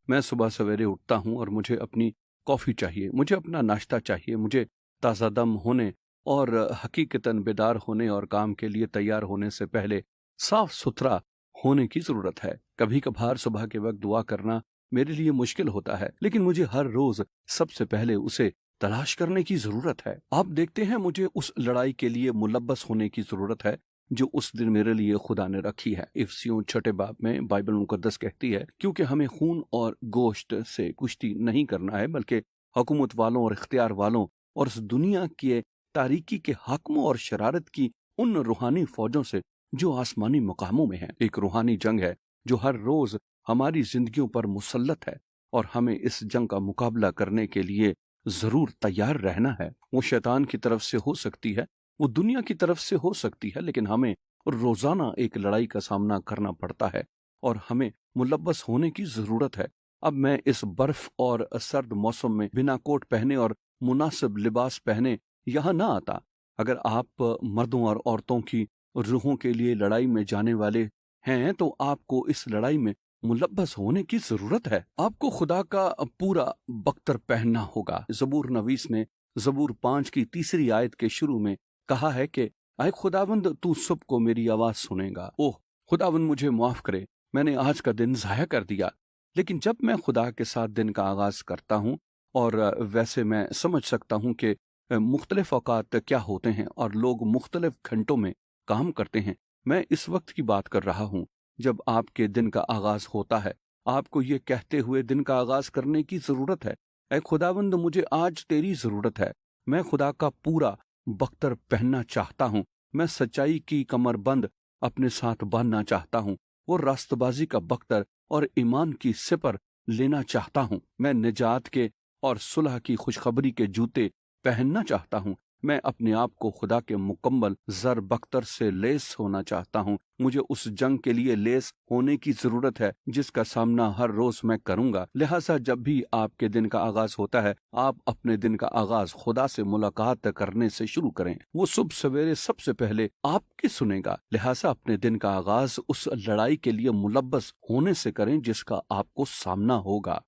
मैं सुबह सवेरे उठता हूँ और मुझे अपनी कॉफ़ी चाहिए, मुझे अपना नाश्ता चाहिए, मुझे ताज़ा दम होने और हकीकतन बेदार होने और काम के लिए तैयार होने से पहले साफ सुथरा होने की ज़रूरत है। कभी कभार सुबह के वक्त दुआ करना मेरे लिए मुश्किल होता है, लेकिन मुझे हर रोज़ सबसे पहले उसे तलाश करने की ज़रूरत है। आप देखते हैं, मुझे उस लड़ाई के लिए मुलव्वस होने की ज़रूरत है जो उस दिन मेरे लिए खुदा ने रखी है। इफिसियों छठे बाब में बाइबल मुकद्दस कहती है, क्योंकि हमें खून और गोश्त से कुश्ती नहीं करना है, बल्कि हुकूमत वालों और इख्तियार वालों और इस दुनिया के तारीकी के हाकिमों और शरारत की उन रूहानी फौजों से जो आसमानी मकामों में है। एक रूहानी जंग है जो हर रोज हमारी जिंदगियों पर मुसल्लत है और हमें इस जंग का मुकाबला करने के लिए जरूर तैयार रहना है। वो शैतान की तरफ से हो सकती है, वो दुनिया की तरफ से हो सकती है, लेकिन हमें रोजाना एक लड़ाई का सामना करना पड़ता है और हमें मुलव्वस होने की जरूरत है। अब मैं इस बर्फ और सर्द मौसम में बिना कोट पहने और मुनासिब लिबास पहने यहाँ ना आता। अगर आप मर्दों और औरतों की रूहों के लिए लड़ाई में जाने वाले हैं तो आपको इस लड़ाई में मुलव्वस होने की जरूरत है। आपको खुदा का पूरा बख्तर पहनना होगा। जबूर नवीस ने जबूर 5 की तीसरी आयत के शुरू में कहा है कि आए खुदावंद, तू सुबह को मेरी आवाज सुनेगा। ओह खुदावंद, मुझे माफ करे, मैंने आज का दिन ज़ाया कर दिया। लेकिन जब मैं खुदा के साथ दिन का आगाज करता हूँ, और वैसे मैं समझ सकता हूँ कि मुख्तलिफ औकात क्या होते हैं और लोग मुख्तलिफ घंटों में काम करते हैं। मैं इस वक्त की बात कर रहा हूँ जब आपके दिन का आगाज होता है। आपको ये कहते हुए दिन का आगाज करने की जरूरत है, ऐ खुदावंद, मुझे आज तेरी जरूरत है। मैं खुदा का पूरा बख्तर पहनना चाहता हूँ। मैं सच्चाई की कमरबंद अपने साथ बांधना चाहता हूँ। वो रास्तबाजी का बख्तर और ईमान की सिपर लेना चाहता हूँ। मैं निजात के और सुलह की खुशखबरी के जूते पहनना चाहता हूँ। मैं अपने आप को खुदा के मुकम्मल जर बख्तर से लेस होना चाहता हूँ। मुझे उस जंग के लिए लेस होने की जरूरत है जिसका सामना हर रोज मैं करूंगा। लिहाजा जब भी आपके दिन का आगाज होता है, आप अपने दिन का आगाज खुदा से मुलाकात करने से शुरू करें। वो सुबह सवेरे सबसे पहले आपकी सुनेगा। लिहाजा अपने दिन का आगाज उस लड़ाई के लिए मुलव्वस होने से करें जिसका आपको सामना होगा।